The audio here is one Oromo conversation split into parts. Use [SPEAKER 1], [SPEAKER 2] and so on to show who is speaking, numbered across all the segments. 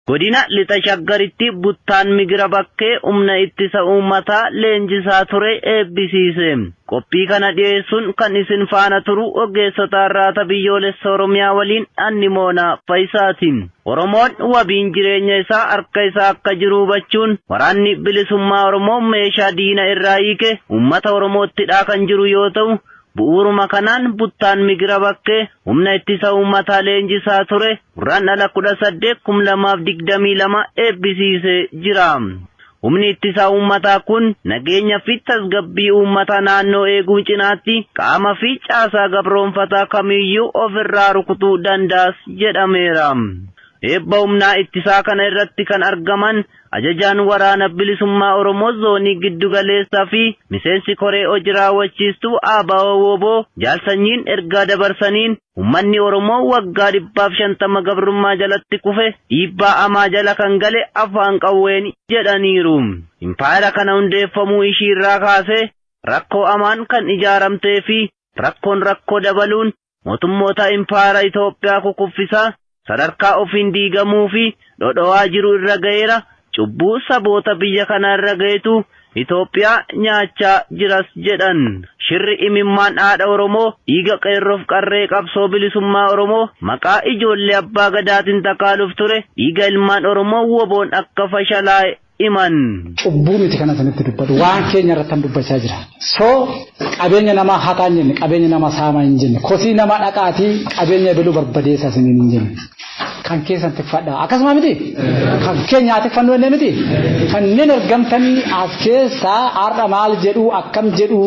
[SPEAKER 1] Godina lixa shaggaritti buttaan migira bakkee humna ittisa uummataa leenjisaa ture eebbisiise. Qophii kana dhiyeessuun kan isin faana turu ogeessota irraata biyyoolessa Oromiyaa waliin Annimoonaa Faayisaati. Oromoon wabiin jireenya isaa harka isaa akka jiru hubachuun waraanni bilisummaa Oromoo meeshaa diina irraa hiike uummata Oromoottidhaa kan jiru yoo ta'u, bu'uuruma kanaan buttaan migira bakkee humna ittisa uummataa leenjisaa ture Guraandhala 18/2022 eebbisiisee jira. Humni ittisa uummataa kun nageenya fi tasgabbii uummata naannoo eeguu cinaatti qaama fi caasaa gabroonfataa kamiyyuu ofirraa rukutuu danda'as jedhameera. Eebba humnaa ittisaa kana irratti kan argaman ajajaan waraana bilisummaa Oromoo zoonii giddugaleessaa fi miseensi koree hojii raawwachiistuu ABO Wobo jaalsanyiin ergaa dabarsaniin ummanni Oromoo waggaa 150 gabrummaa jalatti kufe dhiibbaa amaa jala kan gale afaan qawween jedhaniiru. Impaayera kana hundeeffamuu ishiirraa kaasee rakkoo amaan kan ijaaramtee fi rakkoon rakkoo dabaluun mootummoota impaayera Itoophiyaa kukuffisaa sadarkaa ofiin diigamuu fi dhodhowaa jiru irra ga'eera. Cubbuu saboota biyya kana irra ga'etu Itoophiyaa nyaachaa jiras jedhan. Shirri imimmaan haadha Oromoo dhiiga qeerroof qarree qabsoo bilisummaa Oromoo maqaa ijoollee abbaa gadaatiin takaaluuf ture dhiiga ilmaan Oromoo woboon akka fashalaa'e iman.
[SPEAKER 2] Cubbuu miti kana sanitti dubbatu waan keenya irratti dubbachaa jira. Qabeenya namaa hataa hin jenne, qabeenya namaa saamaa hin jenne, kosii namaa dhaqaatii qabeenya biluu barbadeessaa siniin hin jenne. Kan keessan tiffadhaa akkasuma miti kan keenya tiffannoo inni miti kanneen ergamtanii as keessaa har'a maal jedhu akkam jedhu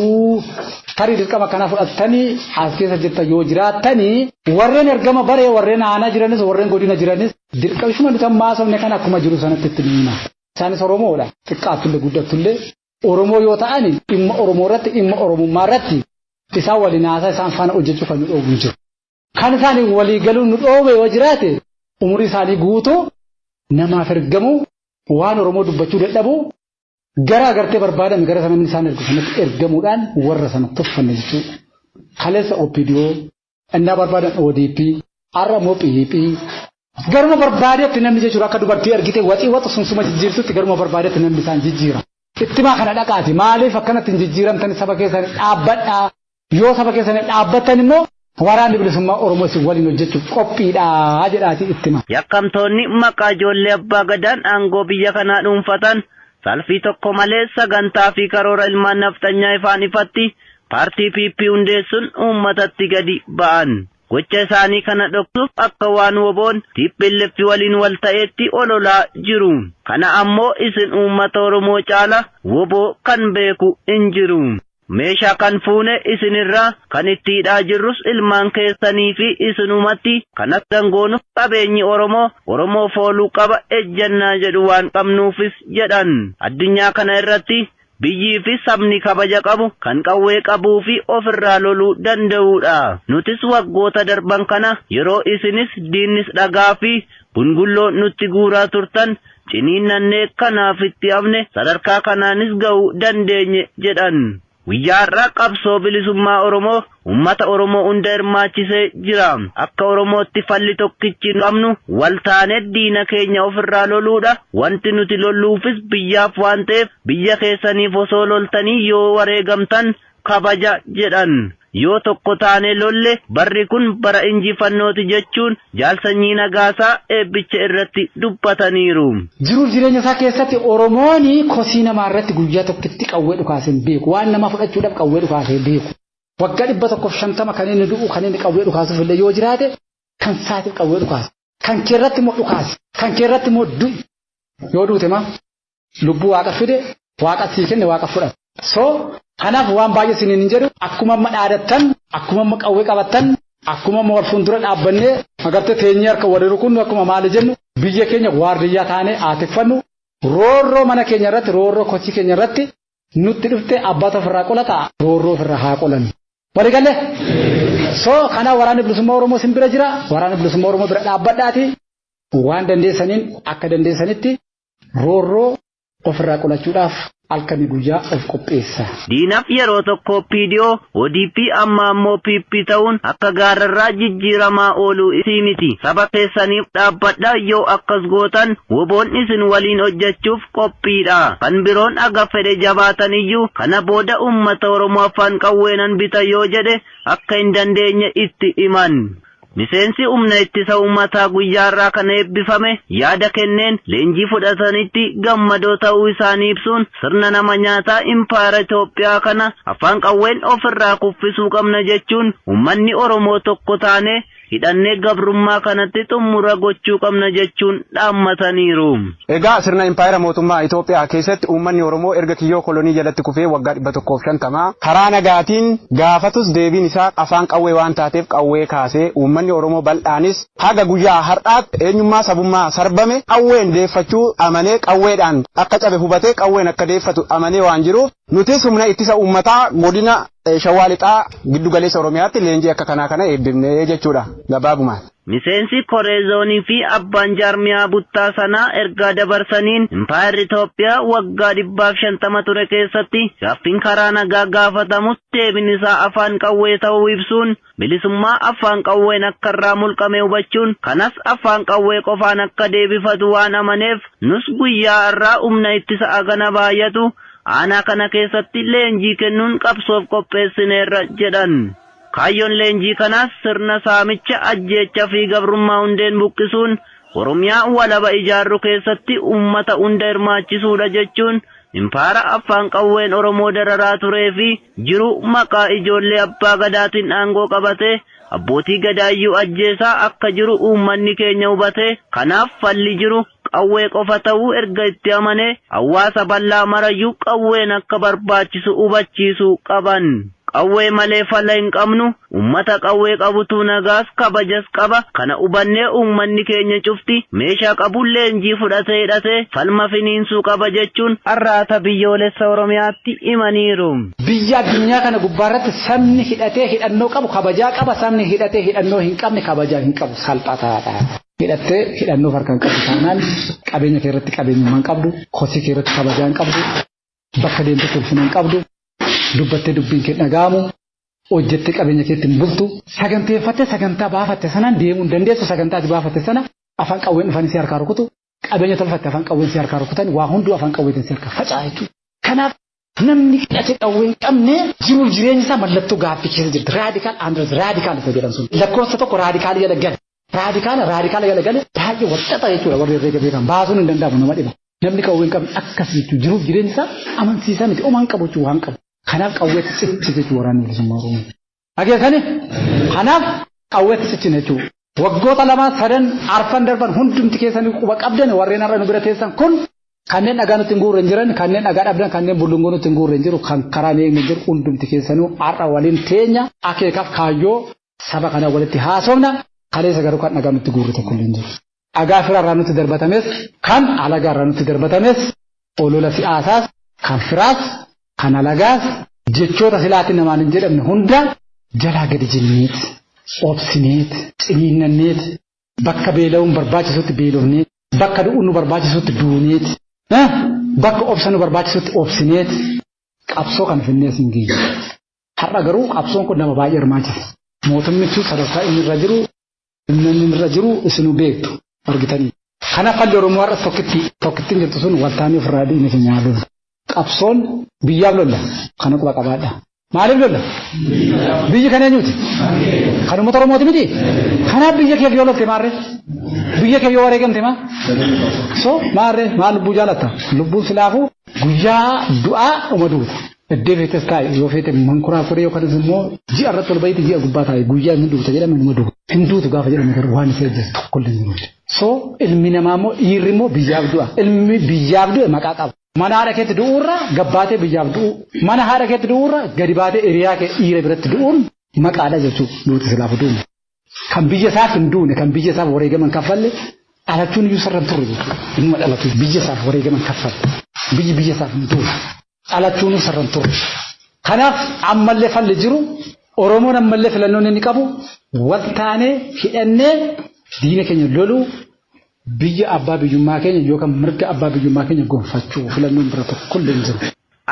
[SPEAKER 2] tarii dirqama kana fudhattanii as keessa jirta yoo jiraattanii warreen ergama baree warreen aanaa jiranis warreen godina jiranis dirqamshuma nuti maasofne kan akkuma jiru sanatti itti hima. Isaanis Oromoodha xiqqaattullee guddattullee Oromoo yoo ta'ani dhimma Oromoo irratti dhimma Oromummaa irratti isaan waliin haasaa isaan faana hojjechuu kan nu dhoobu jiru. Kan isaanii walii galuun nu dhoobe yoo jiraate umurii isaanii guutuu namaaf ergamu waan Oromoo dubbachuu dadhabu gara agartee barbaadame gara sana isaan ergu sanatti ergamuudhaan warra sana tuffanne jechuudha. Kaleessa OPDO innaa barbaadan ODP har'a immoo PDP garuma barbaadeetti namni jechuudha akka dubartii argite waxii waxa sunsuma jijjiirtutti garuma barbaadeetti namni isaan jijjiira. Ittimaa kana dhaqaati maaliif akkanatti hin jijjiiramtan saba keessanii dhaabbadhaa yoo saba keessanii dhaabbattan immoo waraanni bilisummaa Oromoo isin waliin hojjechuuf qophiidha jedhaati ittima.
[SPEAKER 1] Yakkamtoonni maqaa ijoollee abbaa gadaan aangoo biyya kanaa dhuunfatan salfii tokko malee sagantaa fi karoora ilmaan naftanyaa ifaan ifatti paartii PP hundeessuun uummatatti gadi ba'an. Gocha isaanii kana dhoksuuf akka waan woboon TPLF waliin wal ta'eetti ololaa jiru. Kana ammoo isin uummata Oromoo caala woboo kan beeku hin jiru. Meeshaa kan fuune isinirraa kan itti hidhaa jirrus ilmaan keessanii fi isinumatti kan akka goonuuf qabeenyi Oromoo fooluu qaba ejjannaa jedhu waan qabnuufis jedhan. Addunyaa kana irratti biyyii fi sabni kabaja qabu kan qawwee qabuu fi ofirraa loluu danda'uudha. Nutis waggoota darban kana yeroo isinis diinnis dhagaa fi bungulloo nutti guuraa turtan ciniinnannee kanaaf itti hafne sadarkaa kanaanis ga'uu dandeenye jedhan. Guyyaarraa qabsoo bilisummaa Oromoo uummata Oromoo hunda hirmaachisee jira. Akka Oromootti falli tokkichi qabnu wal taanee diina keenya ofirraa loluudha. Wanti nuti lolluufis biyyaaf waan ta'eef biyya keessaniif osoo loltanii yoo wareegamtan kabaja jedhan. Yoo tokko taanee lolle barri kun bara injifannooti jechuun jaalsanyii Nagaasaa eebbicha irratti dubbataniiru.
[SPEAKER 2] Jiruuf jireenya isaa keessatti Oromooni kosii namaa irratti guyyaa tokkotti qawwee dhukaaseen beeku. Waan nama fudhachuudhaaf qawwee dhukaasee beeku. Waggaa 150 kan inni du'u kan inni qawwee dhukaasuuf illee yoo jiraate kan saatiif qawwee dhukaase. Kan keerratti immoo dhukaase. Kan keerratti immoo du'i. Yoo duute ma lubbuu waaqa fide waaqa sii kenne waaqa fudhata. Kanaaf waan baay'ee isiniin hin jedhu akkuma amma dhaadattan akkuma amma qawwee qabattan akkuma amma wal fuuldura dhaabbannee agartee teenyee harka walii rukunnu akkuma maali jennu biyya keenya waardiyyaa taanee aatiffannu roorroo mana keenya irratti roorroo kosii keenya irratti nutti dhufte abbaata ofirraa qolata roorroo ofirraa haa qolan. Walii galle kana waraanni bilisummaa Oromoo isin bira jira waraanni bilisummaa Oromoo bira dhaabbadhaati waan dandeessaniin akka dandeessanitti roorroo ofirraa qolachuudhaaf alkani guyyaa of qopheessa.
[SPEAKER 1] Diinaf yeroo tokko PDO ODP amma ammoo PP ta'uun akka gaararraa jijjiiramaa ooluu isii miti. Saba keessaniif dhaabbadhaa yoo akkas gootan woboon isin waliin hojjechuuf qophiidha. Kan biroon aga fedhe jabaataniyyuu kana booda uummata Oromoo afaan qawweenan bita yoo jedhe akka hin dandeenye itti himan. Miseensi humna ittisa uummataa guyyaarraa kana eebbifame yaada kenneen leenjii fudhatanitti gammadoo ta'uu isaanii ibsuun sirna nama nyaataa impaayera Itoophiyaa kana afaan qawween ofirraa kuffisuu qabna jechuun uummanni Oromoo tokko taane hidhannee gabrummaa kanatti xumura gochuu qabna jechuun dhaammataniiru.
[SPEAKER 3] Egaa sirna impaayera mootummaa Itoophiyaa keessatti uummanni Oromoo erga kiyyoo kolonii jalatti kufee waggaa 150 karaa nagaatiin gaafatus deebiin isaa afaan qawwee waan taateef qawwee kaasee uummanni Oromoo bal'aanis haga guyyaa har'aatti eenyummaa sabummaa sarbame qawween deeffachuu amanee qawweedhaan akka cabe hubatee qawween akka deeffatu amanee waan jiruuf nutis humna ittisa uummataa godina Shawaa Lixaa giddu galeessa Oromiyaatti leenjii akka kana eebbifnee jechuudha gabaabumaan.
[SPEAKER 1] Miseensi Koreezoonii fi abbaan jaarmiyaa buttaa sanaa ergaa dabarsaniin impaayerri Itoophiyaa waggaa 150 ture keessatti gaaffiin karaa nagaa gaafatamus deebiin isaa afaan qawwee ta'uu ibsuun bilisummaa afaan qawween akka irraa mulqame hubachuun kanas afaan qawwee qofaan akka deebifatu waan amaneef nus guyyaa irraa humna ittisa agana baay'atu aanaa kana keessatti leenjii kennuun qabsoof qopheessineerra jedhan. Kaayyoon leenjii kanaas sirna saamicha ajjeecha fi gabrummaa hundeen buqqisuun Oromiyaa walaba ijaarru keessatti uummata hunda hirmaachisuudha jechuun impaayera afaan qawween Oromoo dararaa turee fi jiru maqaa ijoollee abbaa gadaatiin aangoo qabatee abbootii gadaayyuu ajjeesaa akka jiru uummanni keenya hubatee kanaaf falli jiru qawwee qofa ta'uu erga itti amanee hawaasa bal'aa marayyuu qawween akka barbaachisu hubachiisuu qaban. Qawwee malee fala hin qabnu uummata qawwee qabutu nagaas kabajas qaba kana hubannee uummanni keenya cufti meeshaa qabu leenjii fudhatee hidhatee falma finiinsuu qaba jechuun arraata biyyoolessa Oromiyaatti himaniiru.
[SPEAKER 2] Biyya addunyaa kana gubbaarratti sabni hidhatee hidhannoo qabu kabajaa qaba sabni hidhatee hidhannoo hin qabne kabajaa hin qabu salphataadha. Hidhattee hidhannoo harkaan qabu taanaan qabeenya kee irratti qabeenyummaa hin qabdu kosii kee irratti kabajaa hin qabdu bakka deemte ulfina hin qabdu. Dubbattee dubbiin kee dhagaamu hojjettee qabeenya keetti hin bultu saganteeffattee sagantaa baafatte sanaan deemuu hin dandeessu sagantaa baafatte sana afaan qawween dhufanii si harkaa rukutu qabeenya tolfatte afaan qawween si harkaa rukutan waa hunduu afaan qawweetiin si harkaa faca'aa jechuudha. Kanaaf namni hidhatee qawwee hin qabne jiruuf jireenya isaa mallattoo gaaffii keessa jirti raadikaal andres raadikaal isa jedhan sun lakkoofsa tokko raadikaal jala gale raadikaal jala gale baay'ee walxaxaa jechuudha warri herreega beekan baasuun hin danda'amu nama dhiba namni qawwee hin qabne akkas jechuudha jiruuf jireenya isaa amansiisaa miti omaan qabu jechuudha waan qabu. Kanaaf qawweetti cichi jechuudha waraanni bilisummaa Oromoo. Dhageessanii kanaaf qawweetti cichi jechuudha. Waggoota 2-3 darban hundumti keessanii quba qabdan warreen har'a nu bira teessan kun kanneen dhagaa nutti hin guurre hin jiran kanneen dhagaa dhabdan kanneen bullungoo nutti hin guurre hin jiru kan karaa eegne jiru hundumti keessanuu har'a waliin teenya akeekaaf kaayyoo saba kana walitti haasofna kaleessa garuu kan dhagaa nutti guurre tokko hin jiru. Dhagaa firarraa nutti darbatames kan alagaarraa nutti darbatames olola siyaasaas kan firaas kan alagaas jechoota silaatiin namaan hin jedhamne hunda jalaa gadi jenneet obsineet ciniinnanneet bakka beela'uun barbaachisutti beelofneet bakka du'uun nu barbaachisutti duuneet bakka obsa nu barbaachisutti obsineet qabsoo kan finnees hin geenye. Har'a garuu qabsoon kun nama baay'ee hirmaachisa. Mootummichi sadarkaa inni irra jiru isinuu beektu argitanii. Kanaaf falli Oromoo har'a tokkittiin jirtu sun waltaanii ofirraa dhiine fi nyaaluun. Qabsoon biyyaaf lolla kana quba qabaadha. Maaliif lolla? Biyyi kana eenyuuti? Kan uummata Oromooti miti? Kanaaf biyya keef yoo lolte maarree? Biyya keef yoo wareegamte maa? So maarree maal lubbuu jaalatta? Lubbuun silaafuu guyyaa du'aa dhuma duuta. Iddee feetes taa'e yoo feete mankuraa fudhee yookaan immoo ji'a irratti ol bahiiti ji'a gubbaa taa'e guyyaa inni duuta jedhame nima duuta. Hin duutu gaafa jedhame garuu waan isa ejjesu tokkollee hin jiru. So ilmi namaa immoo dhiirri immoo biyyaaf du'a. Ilmi biyyaaf du'e maqaa qaba. Mana haadha keetti du'uurra gabbaatee biyyaaf du'u. Mana haadha keetti du'uurra gadi baatee hiriyaa kee dhiira biratti du'uun maqaadha jechuudha duuti silaafu du'u. Kan biyya isaaf hin duune kan biyya isaaf wareegaman kaffalle dhalachuun iyyuu sarara turre jechuudha. Inni dhalatu biyya isaaf wareegaman kaffalle. Biyya isaaf hin duune. Dhalachuun sarara turre. Kanaaf ammallee falli jiru Oromoon ammallee filannoon inni qabu waltaanee hidhannee diina keenya loluu biyya abbaa biyyummaa keenya yookaan mirga abbaa biyyummaa keenya gonfachuu filannoon bira tokkollee hin jiru.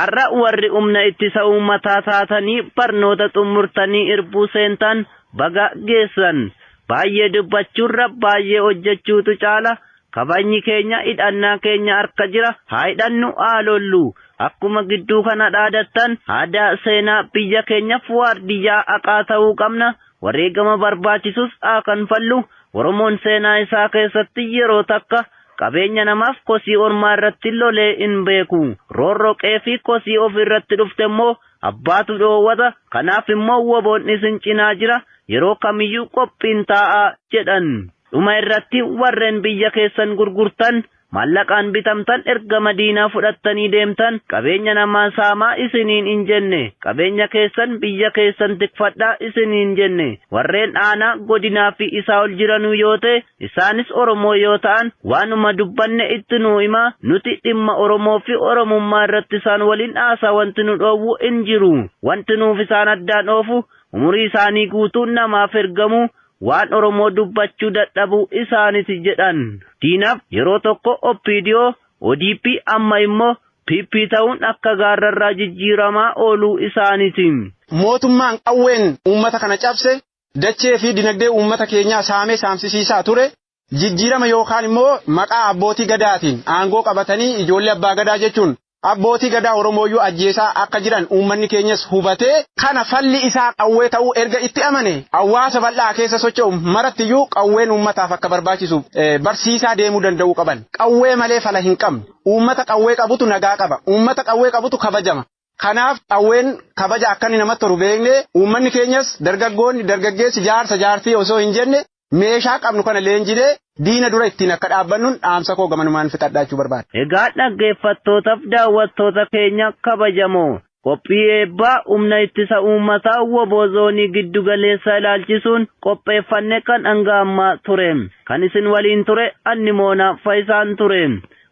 [SPEAKER 1] Arra warri humna ittisa uummataa taatanii barnoota xumurtanii irbuu seentan baga geessan. Baay'ee dubbachuurra baay'ee hojjechuutu caala. Kabajni keenya hidhannaa keenya harka jira. Haa hidhannu haa lollu. Akkuma gidduu kana dhaadattan aadaa seenaa biyya keenyaaf waardiyyaa haqaa ta'uu qabna. Wareegama barbaachisus haa kanfallu. Oromoon seenaa isaa keessatti yeroo takka qabeenya namaaf kosii ormaa irratti lolee hin beeku. Roorroqee fi kosii of irratti dhufte immoo abbaatu dhoowwata. Kanaaf immoo woboon isin cinaa jira. Yeroo kamiyyuu qophiin taa'aa jedhan. Dhuma irratti warreen biyya keessan gurgurtan maallaqaan bitamtan erga madiinaa fudhattanii deemtan qabeenya namaa saamaa isiniin hin jenne. Qabeenya keessan biyya keessan tikfadhaa isiniin jenne. Warreen aanaa godinaa fi isaa ol jiranuu yoo ta'e isaanis Oromoo yoo ta'an waanuma dubbanne itti nuu himaa. Nuti dhimma Oromoo fi Oromummaa irratti isaan waliin haasaa wanti nu dhoowwu hin jiru. Wanti nuuf isaan addaan oofu umurii isaanii guutuun namaaf ergamu. Waan Oromoo dubbachuu dadhabuu isaaniti jedhan. Diinaaf yeroo tokko OPDO, ODP amma immoo PP ta'uun akka gaarrarraa jijjiiramaa ooluu isaaniti.
[SPEAKER 3] Mootummaan qawween uummata kana cabse dachee fi dinagdee uummata keenyaa saamee saamsisiisaa ture. Jijjiirama yookaan immoo maqaa abbootii gadaatiin aangoo qabatanii ijoollee abbaa gadaa jechuun abbootii gadaa Oromooyyuu ajjeesaa akka jiran uummanni keenyas hubatee kana falli isaa qawwee ta'uu erga itti amane hawaasa bal'aa keessa socho'u marattiyyuu qawween uummataaf akka barbaachisu barsiisaa deemuu danda'uu qaban. Qawwee malee fala hin qabne. Uummata qawwee qabutu nagaa qaba. Uummata qawwee qabutu kabajama. Kanaaf qawween kabaja akkanni namatti toru beeknee uummanni keenyas dargaggoonni dargaggeessi jaarsa jaartii osoo hin jenne meeshaa qabnu kana leenjinee diina dura ittiin akka dhaabbannuun dhaamsa koo gamanumaan fixadhaachuu barbaada.
[SPEAKER 1] Egaa dhaggeeffattootaaf daawwattoota keenya kabajamoo qophii eebbaa humna ittisa uummataa woboo zoonii giddu galeessaa ilaalchisuun qopheeffanne kan hanga ammaa ture. Kan isin waliin ture anni moonaa faayisaan ture.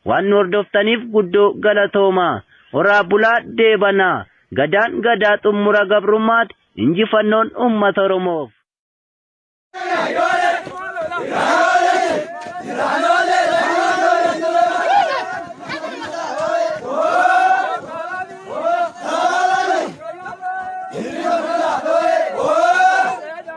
[SPEAKER 1] Waan nu hordoftaniif guddoo galatoomaa. Horaa bulaa deebanaa. Gadaan gadaa xumura gabrummaati. Injifannoon uummata Oromoof.